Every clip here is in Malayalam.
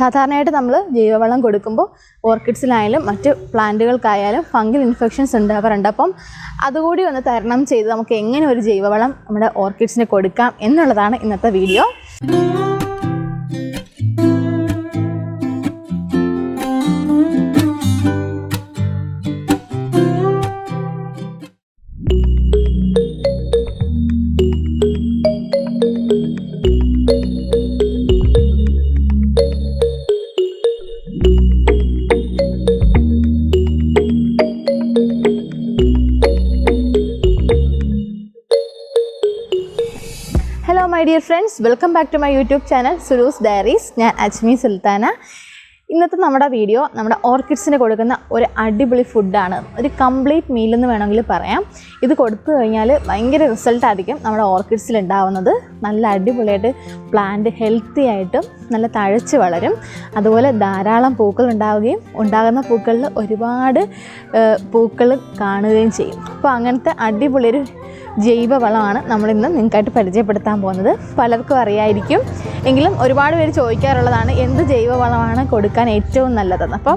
സാധാരണയായിട്ട് നമ്മൾ ജൈവവളം കൊടുക്കുമ്പോൾ ഓർക്കിഡ്സിലായാലും മറ്റ് പ്ലാന്റുകൾക്കായാലും ഫംഗൽ ഇൻഫെക്ഷൻസ് ഉണ്ടാവാറുണ്ട്. അപ്പം അതുകൂടി ഒന്ന് തരണം ചെയ്ത് നമുക്ക് എങ്ങനെ ഒരു ജൈവവളം നമ്മുടെ ഓർക്കിഡ്സിന് കൊടുക്കാം എന്നുള്ളതാണ് ഇന്നത്തെ video. Hello my dear friends, welcome back to my YouTube channel SULUZ DIARIES. ഞാൻ അജ്മി സുൽത്താന. ഇന്നത്തെ നമ്മുടെ വീഡിയോ നമ്മുടെ ഓർക്കിഡ്സിന് കൊടുക്കുന്ന ഒരു അടിപൊളി ഫുഡാണ്. ഒരു കംപ്ലീറ്റ് മീൽ എന്ന് വേണമെങ്കിൽ പറയാം. ഇത് കൊടുത്തു കഴിഞ്ഞാൽ ഭയങ്കര റിസൾട്ടായിരിക്കും നമ്മുടെ ഓർക്കിഡ്സിൽ ഉണ്ടാവുന്നത്. നല്ല അടിപൊളിയായിട്ട് പ്ലാന്റ് ഹെൽത്തി ആയിട്ടും നല്ല തഴച്ച് വളരും. അതുപോലെ ധാരാളം പൂക്കൾ ഉണ്ടാവുകയും ഉണ്ടാകുന്ന പൂക്കളിൽ ഒരുപാട് പൂക്കൾ കാണുകയും ചെയ്യും. അപ്പോൾ അങ്ങനത്തെ അടിപൊളിയൊരു ജൈവവളമാണ് നമ്മളിന്ന് നിങ്ങൾക്കായിട്ട് പരിചയപ്പെടുത്താൻ പോകുന്നത്. പലർക്കും അറിയായിരിക്കും, എങ്കിലും ഒരുപാട് പേര് ചോദിക്കാറുള്ളതാണ് എന്ത് ജൈവവളമാണ് കൊടുക്കാൻ ഏറ്റവും നല്ലതെന്ന്. അപ്പോൾ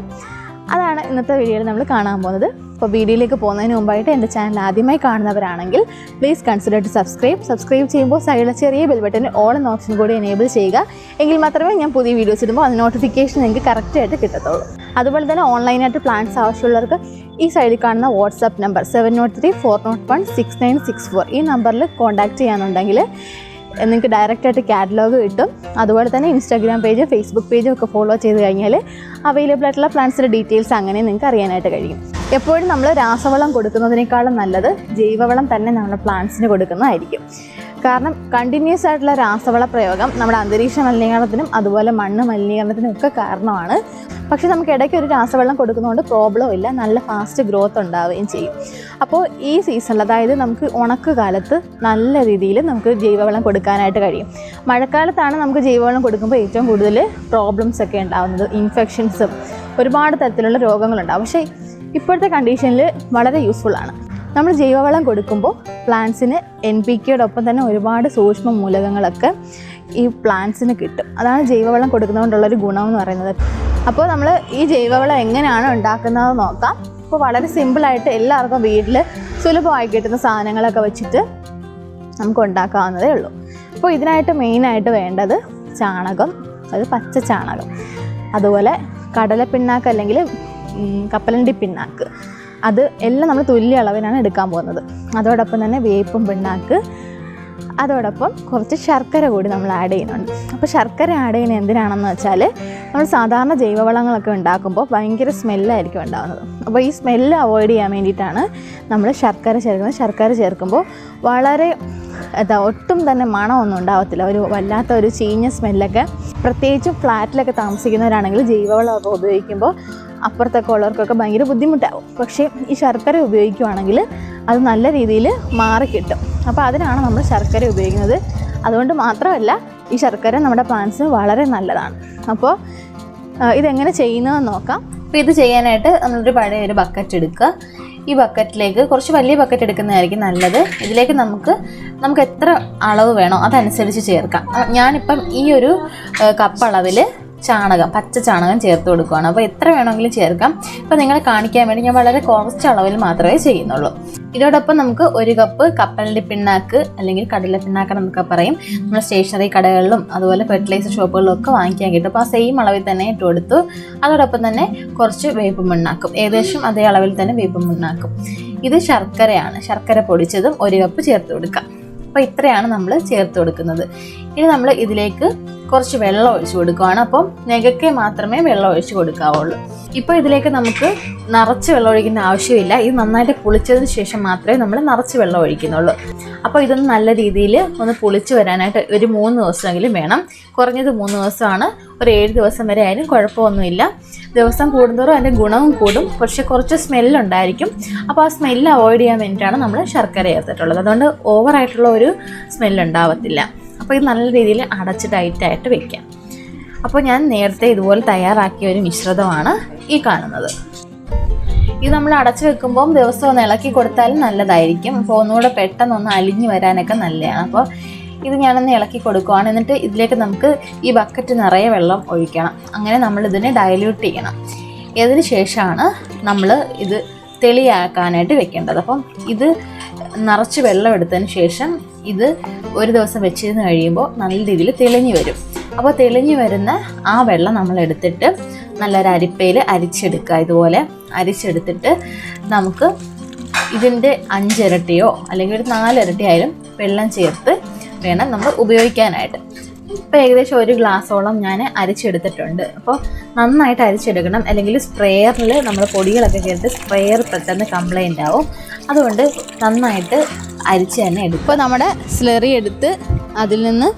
അതാണ് ഇന്നത്തെ വീഡിയോയിൽ നമ്മൾ കാണാൻ പോകുന്നത്. അപ്പോൾ വീഡിയോയിലേക്ക് പോകുന്നതിന് മുമ്പായിട്ട് എൻ്റെ ചാനൽ ആദ്യമായി കാണുന്നവരാണെങ്കിൽ പ്ലീസ് കൺസിഡർ ടു സബ്സ്ക്രൈബ് ചെയ്യുമ്പോൾ സൈഡിലെ ചെറിയ ബെൽ ബട്ടൺ ഓൾ എന്ന ഓപ്ഷൻ കൂടി എനേബിൾ ചെയ്യുക. എങ്കിൽ മാത്രമേ ഞാൻ പുതിയ വീഡിയോസ് ഇടുമ്പോൾ അത് നോട്ടിഫിക്കേഷൻ നിങ്ങൾക്ക് കറക്റ്റായിട്ട് കിട്ടത്തുള്ളൂ. അതുപോലെ തന്നെ ഓൺലൈനായിട്ട് പ്ലാൻസ് ആവശ്യമുള്ളവർക്ക് ഈ സൈഡിൽ കാണുന്ന വാട്സാപ്പ് നമ്പർ 7034016964 ഈ നമ്പറിൽ കോൺടാക്റ്റ് ചെയ്യാനുണ്ടെങ്കിൽ നിങ്ങൾക്ക് ഡയറക്റ്റായിട്ട് കാറ്റലോഗ് കിട്ടും. അതുപോലെ തന്നെ ഇൻസ്റ്റാഗ്രാം പേജ്, ഫേസ്ബുക്ക് പേജും ഒക്കെ ഫോളോ ചെയ്ത് കഴിഞ്ഞാൽ അവൈലബിൾ ആയിട്ടുള്ള പ്ലാന്റ്സിൻ്റെ ഡീറ്റെയിൽസ് അങ്ങനെ നിങ്ങൾക്ക് അറിയാനായിട്ട് കഴിയും. എപ്പോഴും നമ്മൾ രാസവളം കൊടുക്കുന്നതിനേക്കാളും നല്ലത് ജൈവവളം തന്നെ നമ്മുടെ പ്ലാന്റ്സിന് കൊടുക്കുന്നതായിരിക്കും. കാരണം കണ്ടിന്യൂസ് ആയിട്ടുള്ള രാസവള പ്രയോഗം നമ്മുടെ അന്തരീക്ഷ മലിനീകരണത്തിനും അതുപോലെ മണ്ണ് മലിനീകരണത്തിനും ഒക്കെ കാരണമാണ്. പക്ഷേ നമുക്ക് ഇടയ്ക്ക് ഒരു രാസവെള്ളം കൊടുക്കുന്നതുകൊണ്ട് പ്രോബ്ലം ഇല്ല, നല്ല ഫാസ്റ്റ് ഗ്രോത്ത് ഉണ്ടാവുകയും ചെയ്യും. അപ്പോൾ ഈ സീസണിൽ, അതായത് നമുക്ക് ഉണക്ക് കാലത്ത് നല്ല രീതിയിൽ നമുക്ക് ജൈവവളം കൊടുക്കാനായിട്ട് കഴിയും. മഴക്കാലത്താണ് നമുക്ക് ജൈവവളം കൊടുക്കുമ്പോൾ ഏറ്റവും കൂടുതൽ പ്രോബ്ലംസ് ഒക്കെ ഉണ്ടാകുന്നത്, ഇൻഫെക്ഷൻസും ഒരുപാട് തരത്തിലുള്ള രോഗങ്ങളുണ്ടാകും. പക്ഷേ ഇപ്പോഴത്തെ കണ്ടീഷനിൽ വളരെ യൂസ്ഫുള്ളാണ്. നമ്മൾ ജൈവവളം കൊടുക്കുമ്പോൾ പ്ലാന്റ്സിന് NPK-യോടൊപ്പം തന്നെ ഒരുപാട് സൂക്ഷ്മ മൂലകങ്ങളൊക്കെ ഈ പ്ലാന്റ്സിന് കിട്ടും. അതാണ് ജൈവവളം കൊടുക്കുന്നതുകൊണ്ടുള്ളൊരു ഗുണമെന്ന് പറയുന്നത്. അപ്പോൾ നമ്മൾ ഈ ജൈവവളം എങ്ങനെയാണ് ഉണ്ടാക്കുന്നത് നോക്കാം. അപ്പോൾ വളരെ സിമ്പിളായിട്ട് എല്ലാവർക്കും വീട്ടിൽ സുലഭമായി കിട്ടുന്ന സാധനങ്ങളൊക്കെ വെച്ചിട്ട് നമുക്ക് ഉണ്ടാക്കാവുന്നതേ ഉള്ളൂ. അപ്പോൾ ഇതിനായിട്ട് മെയിനായിട്ട് വേണ്ടത് ചാണകം, അത് പച്ച ചാണകം, അതുപോലെ കടലപ്പിണ്ണാക്ക് അല്ലെങ്കിൽ കപ്പലണ്ടി പിണ്ണാക്ക്, അത് എല്ലാം നമ്മൾ തുല്യ അളവിനാണ് എടുക്കാൻ പോകുന്നത്. അതോടൊപ്പം തന്നെ വേപ്പും പിണ്ണാക്ക്, അതോടൊപ്പം കുറച്ച് ശർക്കര കൂടി നമ്മൾ ആഡ് ചെയ്യുന്നുണ്ട്. അപ്പോൾ ശർക്കര ആഡ് ചെയ്യുന്നത് എന്തിനാണെന്ന് വെച്ചാൽ നമ്മൾ സാധാരണ ജൈവവളങ്ങളൊക്കെ ഉണ്ടാക്കുമ്പോൾ ഭയങ്കര സ്മെല്ലായിരിക്കും ഉണ്ടാകുന്നത്. അപ്പോൾ ഈ സ്മെല്ല് അവോയ്ഡ് ചെയ്യാൻ വേണ്ടിയിട്ടാണ് നമ്മൾ ശർക്കര ചേർക്കുന്നത്. ശർക്കര ചേർക്കുമ്പോൾ വളരെ ഒട്ടും തന്നെ മണമൊന്നും ഉണ്ടാകത്തില്ല, ഒരു വല്ലാത്ത ഒരു ചീഞ്ഞ സ്മെല്ലൊക്കെ. പ്രത്യേകിച്ചും ഫ്ലാറ്റിലൊക്കെ താമസിക്കുന്നവരാണെങ്കിൽ ജൈവവളമൊക്കെ ഉപയോഗിക്കുമ്പോൾ അപ്പുറത്തൊക്കെ ഉള്ളവർക്കൊക്കെ ഭയങ്കര ബുദ്ധിമുട്ടാവും. പക്ഷേ ഈ ശർക്കര ഉപയോഗിക്കുകയാണെങ്കിൽ അത് നല്ല രീതിയിൽ മാറിക്കിട്ടും. അപ്പോൾ അതിനാണ് നമ്മൾ ശർക്കര ഉപയോഗിക്കുന്നത്. അതുകൊണ്ട് മാത്രമല്ല ഈ ശർക്കര നമ്മുടെ പ്ലാന്റ്സിന് വളരെ നല്ലതാണ്. അപ്പോൾ ഇതെങ്ങനെ ചെയ്യുന്നതെന്ന് നോക്കാം. അപ്പോൾ ഇത് ചെയ്യാനായിട്ട് നമ്മളൊരു പഴയ ഒരു ബക്കറ്റ് എടുക്കുക. ഈ ബക്കറ്റിലേക്ക് കുറച്ച് വലിയ ബക്കറ്റ് എടുക്കുന്നതായിരിക്കും നല്ലത്. ഇതിലേക്ക് നമുക്ക് എത്ര അളവ് വേണോ അതനുസരിച്ച് ചേർക്കാം. ഞാനിപ്പം ഈ ഒരു കപ്പ് അളവിൽ ചാണകം, പച്ച ചാണകം ചേർത്ത് കൊടുക്കുകയാണ്. അപ്പോൾ എത്ര വേണമെങ്കിലും ചേർക്കാം. ഇപ്പോൾ നിങ്ങളെ കാണിക്കാൻ വേണ്ടി ഞാൻ വളരെ കുറച്ച് അളവിൽ മാത്രമേ ചെയ്യുന്നുള്ളൂ. ഇതോടൊപ്പം നമുക്ക് 1 കപ്പ് കപ്പലണ്ടി പിണ്ണാക്ക് അല്ലെങ്കിൽ കടല പിണ്ണാക്ക് എന്നൊക്കെ പറയും. നമ്മൾ സ്റ്റേഷനറി കടകളിലും അതുപോലെ ഫെർട്ടിലൈസർ ഷോപ്പുകളിലും ഒക്കെ വാങ്ങിക്കാൻ കിട്ടും. അപ്പോൾ ആ സെയിം അളവിൽ തന്നെ ഇട്ട് കൊടുത്തു. അതോടൊപ്പം തന്നെ കുറച്ച് വേപ്പും പിണ്ണാക്കും, ഏകദേശം അതേ അളവിൽ തന്നെ വേപ്പും പിണ്ണാക്കും. ഇത് ശർക്കരയാണ്, ശർക്കര പൊടിച്ചതും 1 കപ്പ് ചേർത്ത് കൊടുക്കാം. അപ്പോൾ ഇത്രയാണ് നമ്മൾ ചേർത്ത് കൊടുക്കുന്നത്. ഇനി നമ്മൾ ഇതിലേക്ക് കുറച്ച് വെള്ളം ഒഴിച്ച് കൊടുക്കുകയാണ്. അപ്പം നെകക്കെ മാത്രമേ വെള്ളം ഒഴിച്ച് കൊടുക്കാവുള്ളൂ. ഇപ്പോൾ ഇതിലേക്ക് നമുക്ക് നിറച്ച് വെള്ളം ഒഴിക്കേണ്ട ആവശ്യമില്ല. ഇത് നന്നായിട്ട് പുളിച്ചതിന് ശേഷം മാത്രമേ നമ്മൾ നിറച്ച് വെള്ളം ഒഴിക്കുന്നുള്ളൂ. അപ്പോൾ ഇതൊന്ന് നല്ല രീതിയിൽ ഒന്ന് പുളിച്ച് വരാനായിട്ട് ഒരു 3 ദിവസമെങ്കിലും വേണം. കുറഞ്ഞത് 3 ദിവസമാണ്. ഒരു 7 ദിവസം വരെ ആയാലും കുഴപ്പമൊന്നുമില്ല. ദിവസം കൂടുന്തോറും അതിൻ്റെ ഗുണവും കൂടും. പക്ഷേ കുറച്ച് സ്മെല്ലുണ്ടായിരിക്കും. അപ്പോൾ ആ സ്മെല്ല് അവോയ്ഡ് ചെയ്യാൻ വേണ്ടിയിട്ടാണ് നമ്മൾ ശർക്കര ചേർത്തിട്ടുള്ളത്. അതുകൊണ്ട് ഓവറായിട്ടുള്ള ഒരു സ്മെല്ലുണ്ടാവത്തില്ല. അപ്പോൾ ഇത് നല്ല രീതിയിൽ അടച്ച് ടൈറ്റായിട്ട് വെക്കാം. അപ്പോൾ ഞാൻ നേരത്തെ ഇതുപോലെ തയ്യാറാക്കിയ ഒരു മിശ്രിതമാണ് ഈ കാണുന്നത്. ഇത് നമ്മൾ അടച്ചു വെക്കുമ്പോൾ ദിവസം ഒന്ന് ഇളക്കി കൊടുത്താലും നല്ലതായിരിക്കും. അപ്പോൾ ഒന്നുകൂടെ പെട്ടെന്ന് ഒന്ന് അലിഞ്ഞു വരാനൊക്കെ നല്ലതാണ്. അപ്പോൾ ഇത് ഞാനൊന്ന് ഇളക്കി കൊടുക്കുകയാണ്. എന്നിട്ട് ഇതിലേക്ക് നമുക്ക് ഈ ബക്കറ്റ് നിറയെ വെള്ളം ഒഴിക്കണം. അങ്ങനെ നമ്മളിതിനെ ഡയല്യൂട്ട് ചെയ്യണം. ഇതിന് ശേഷമാണ് നമ്മൾ ഇത് തെളിയാക്കാനായിട്ട് വെക്കേണ്ടത്. അപ്പം ഇത് നിറച്ച് വെള്ളം എടുത്തതിന് ശേഷം ഇത് ഒരു ദിവസം വെച്ചിരുന്ന് കഴിയുമ്പോൾ നല്ല രീതിയിൽ തെളിഞ്ഞു വരും. അപ്പോൾ തെളിഞ്ഞു വരുന്ന ആ വെള്ളം നമ്മൾ എടുത്തിട്ട് നല്ലൊരു അരിപ്പയിൽ അരിച്ചെടുക്കുക. ഇതുപോലെ അരിച്ചെടുത്തിട്ട് നമുക്ക് ഇതിൻ്റെ 5 ഇരട്ടിയോ അല്ലെങ്കിൽ ഒരു 4 ഇരട്ടി ആയാലും വെള്ളം ചേർത്ത് വേണം നമ്മൾ ഉപയോഗിക്കാനായിട്ട്. ഇപ്പോൾ ഏകദേശം 1 ഗ്ലാസ്സോളം ഞാൻ അരിച്ചെടുത്തിട്ടുണ്ട്. അപ്പോൾ നന്നായിട്ട് അരിച്ചെടുക്കണം, അല്ലെങ്കിൽ സ്പ്രെയറിൽ നമ്മൾ പൊടികളൊക്കെ ചേർത്ത് സ്പ്രെയർ പെട്ടെന്ന് കംപ്ലൈൻ്റ് ആവും. അതുകൊണ്ട് നന്നായിട്ട് അരിച്ച് തന്നെ എടുക്കും. ഇപ്പോൾ നമ്മുടെ സ്ലറി എടുത്ത് അതിൽ നിന്ന്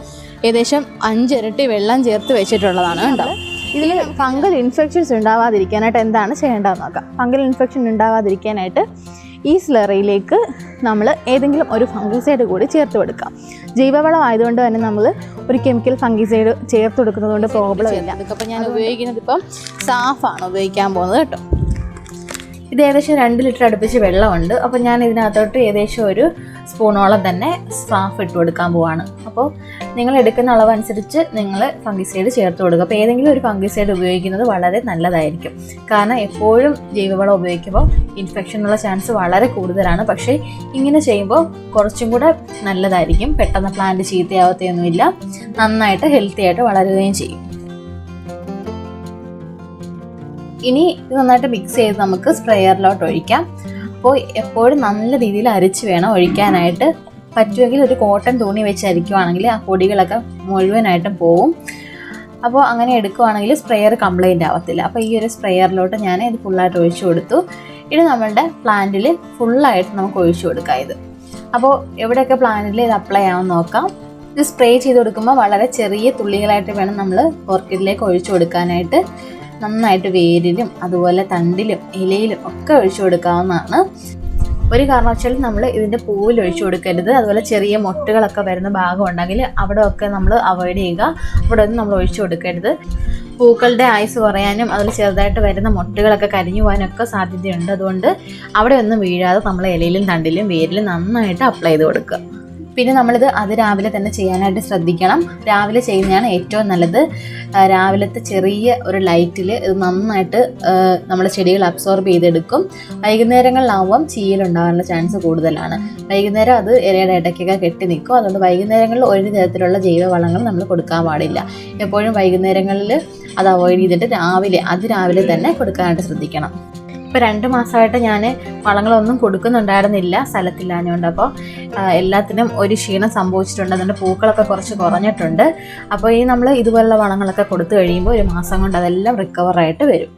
ഏകദേശം 5 ഇരട്ടി വെള്ളം ചേർത്ത് വെച്ചിട്ടുള്ളതാണ് കേട്ടോ. ഇതിൽ ഫംഗൽ ഇൻഫെക്ഷൻസ് ഉണ്ടാവാതിരിക്കാനായിട്ട് എന്താണ് ചെയ്യേണ്ടതെന്ന് നോക്കാം. ഫംഗൽ ഇൻഫെക്ഷൻ ഉണ്ടാവാതിരിക്കാനായിട്ട് ഈ സ്ലറിയിലേക്ക് നമ്മൾ ഏതെങ്കിലും ഒരു ഫംഗിസൈഡ് കൂടി ചേർത്ത് കൊടുക്കാം. ജൈവവളം ആയതുകൊണ്ട് തന്നെ നമ്മൾ ഒരു കെമിക്കൽ ഫംഗിസൈഡ് ചേർത്ത് കൊടുക്കുന്നത് കൊണ്ട് പ്രോബ്ലം ഇല്ല. അപ്പോൾ ഞാൻ ഉപയോഗിക്കുന്നത് ഇപ്പം സാഫാണ് ഉപയോഗിക്കാൻ പോകുന്നത് കേട്ടോ. ഇത് ഏകദേശം 2 ലിറ്റർ അടുപ്പിച്ച് വെള്ളമുണ്ട്. അപ്പോൾ ഞാൻ ഇതിനകത്തോട്ട് ഏകദേശം ഒരു സ്പൂണോളം തന്നെ സാഫ് ഇട്ട് കൊടുക്കാൻ പോവാണ്. അപ്പോൾ നിങ്ങൾ എടുക്കുന്ന അളവനുസരിച്ച് നിങ്ങൾ ഫംഗിസൈഡ് ചേർത്ത് കൊടുക്കുക. അപ്പോൾ ഏതെങ്കിലും ഒരു ഫംഗിസൈഡ് ഉപയോഗിക്കുന്നത് വളരെ നല്ലതായിരിക്കും. കാരണം എപ്പോഴും ജൈവവളം ഉപയോഗിക്കുമ്പോൾ ഇൻഫെക്ഷനുള്ള ചാൻസ് വളരെ കൂടുതലാണ്. പക്ഷേ ഇങ്ങനെ ചെയ്യുമ്പോൾ കുറച്ചും കൂടെ നല്ലതായിരിക്കും. പെട്ടെന്ന് പ്ലാന്റ് ചീത്തയാവത്തൊന്നുമില്ല, നന്നായിട്ട് ഹെൽത്തി ആയിട്ട് വളരുകയും ചെയ്യും. ഇനി ഇത് നന്നായിട്ട് മിക്സ് ചെയ്ത് നമുക്ക് സ്പ്രെയറിലോട്ട് ഒഴിക്കാം. അപ്പോൾ എപ്പോഴും നല്ല രീതിയിൽ അരിച്ച് വേണം ഒഴിക്കാനായിട്ട്. പറ്റുമെങ്കിൽ ഒരു കോട്ടൺ തുണി വെച്ച് അരിക്കുവാണെങ്കിൽ ആ പൊടികളൊക്കെ മുഴുവനായിട്ടും പോവും. അപ്പോൾ അങ്ങനെ എടുക്കുവാണെങ്കിൽ സ്പ്രെയർ കംപ്ലൈൻ്റ് ആവത്തില്ല. അപ്പോൾ ഈ ഒരു സ്പ്രെയറിലോട്ട് ഞാൻ ഇത് ഫുള്ളായിട്ട് ഒഴിച്ചു കൊടുത്തു. ഇത് നമ്മളുടെ പ്ലാന്റിൽ ഫുള്ളായിട്ട് നമുക്ക് ഒഴിച്ചു കൊടുക്കാം ഇത്. അപ്പോൾ എവിടെയൊക്കെ പ്ലാന്റിൽ ഇത് അപ്ലൈ ആവാൻ നോക്കാം. ഇത് സ്പ്രേ ചെയ്ത് കൊടുക്കുമ്പോൾ വളരെ ചെറിയ തുള്ളികളായിട്ട് വേണം നമ്മൾ ഓർക്കിഡിലേക്ക് ഒഴിച്ചു കൊടുക്കാനായിട്ട്. നന്നായിട്ട് വേരിലും അതുപോലെ തണ്ടിലും ഇലയിലും ഒക്കെ ഒഴിച്ചു കൊടുക്കാവുന്നതാണ്. ഒരു കാരണവശാലും നമ്മൾ ഇതിൻ്റെ പൂവിൽ ഒഴിച്ചു കൊടുക്കരുത്. അതുപോലെ ചെറിയ മൊട്ടുകളൊക്കെ വരുന്ന ഭാഗം ഉണ്ടെങ്കിൽ അവിടെ ഒക്കെ നമ്മൾ അവോയ്ഡ് ചെയ്യുക. അവിടെ ഒന്നും നമ്മൾ ഒഴിച്ചു കൊടുക്കരുത്. പൂക്കളുടെ ആയുസ് കുറയാനും അതുപോലെ ചെറുതായിട്ട് വരുന്ന മൊട്ടുകളൊക്കെ കരിഞ്ഞു പോകാനൊക്കെ സാധ്യതയുണ്ട്. അതുകൊണ്ട് അവിടെ ഒന്നും വീഴാതെ നമ്മൾ ഇലയിലും തണ്ടിലും വേരിലും നന്നായിട്ട് അപ്ലൈ ചെയ്ത് കൊടുക്കുക. പിന്നെ നമ്മളിത് രാവിലെ തന്നെ ചെയ്യാനായിട്ട് ശ്രദ്ധിക്കണം. രാവിലെ ചെയ്യുന്നതാണ് ഏറ്റവും നല്ലത്. രാവിലത്തെ ചെറിയ ഒരു ലൈറ്റിൽ ഇത് നന്നായിട്ട് നമ്മുടെ ചെടികൾ അബ്സോർബ് ചെയ്തെടുക്കും. വൈകുന്നേരങ്ങളിലാവുമ്പം ചീയലുണ്ടാകാനുള്ള ചാൻസ് കൂടുതലാണ്. വൈകുന്നേരം അത് ഇലയുടെ ഇടയ്ക്കൊക്കെ കെട്ടി നിൽക്കും. അതുകൊണ്ട് വൈകുന്നേരങ്ങളിൽ ഒരു തരത്തിലുള്ള ജൈവവളങ്ങൾ നമ്മൾ കൊടുക്കാൻ പാടില്ല. എപ്പോഴും വൈകുന്നേരങ്ങളിൽ അത് അവോയ്ഡ് ചെയ്തിട്ട് രാവിലെ തന്നെ കൊടുക്കാനായിട്ട് ശ്രദ്ധിക്കണം. ഇപ്പോൾ 2 മാസമായിട്ട് ഞാൻ വളങ്ങളൊന്നും കൊടുക്കുന്നുണ്ടായിരുന്നില്ല, സ്ഥലത്തില്ലാഞ്ഞുകൊണ്ട്. അപ്പോൾ എല്ലാത്തിനും ഒരു ക്ഷീണം സംഭവിച്ചിട്ടുണ്ട്. അതുകൊണ്ട് പൂക്കളൊക്കെ കുറച്ച് കുറഞ്ഞിട്ടുണ്ട്. അപ്പോൾ നമ്മൾ ഇതുപോലുള്ള വളങ്ങളൊക്കെ കൊടുത്തു കഴിയുമ്പോൾ 1 മാസം കൊണ്ട് അതെല്ലാം റിക്കവറായിട്ട് വരും.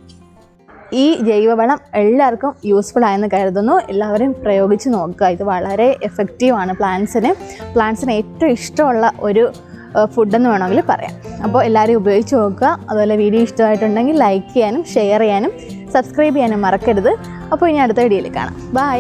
ഈ ജൈവവളം എല്ലാവർക്കും യൂസ്ഫുൾ ആയെന്ന് കരുതുന്നു. എല്ലാവരും പ്രയോഗിച്ച് നോക്കുക. ഇത് വളരെ എഫക്റ്റീവാണ്. പ്ലാന്റ്സിന് ഏറ്റവും ഇഷ്ടമുള്ള ഒരു ഫുഡെന്ന് വേണമെങ്കിൽ പറയാം. അപ്പോൾ എല്ലാവരും ഉപയോഗിച്ച് നോക്കുക. അതുപോലെ വീഡിയോ ഇഷ്ടമായിട്ടുണ്ടെങ്കിൽ ലൈക്ക് ചെയ്യാനും ഷെയർ ചെയ്യാനും സബ്സ്ക്രൈബ് ചെയ്യാനും മറക്കരുത്. അപ്പോൾ ഇനി അടുത്ത വീഡിയോയിൽ കാണാം. ബൈ.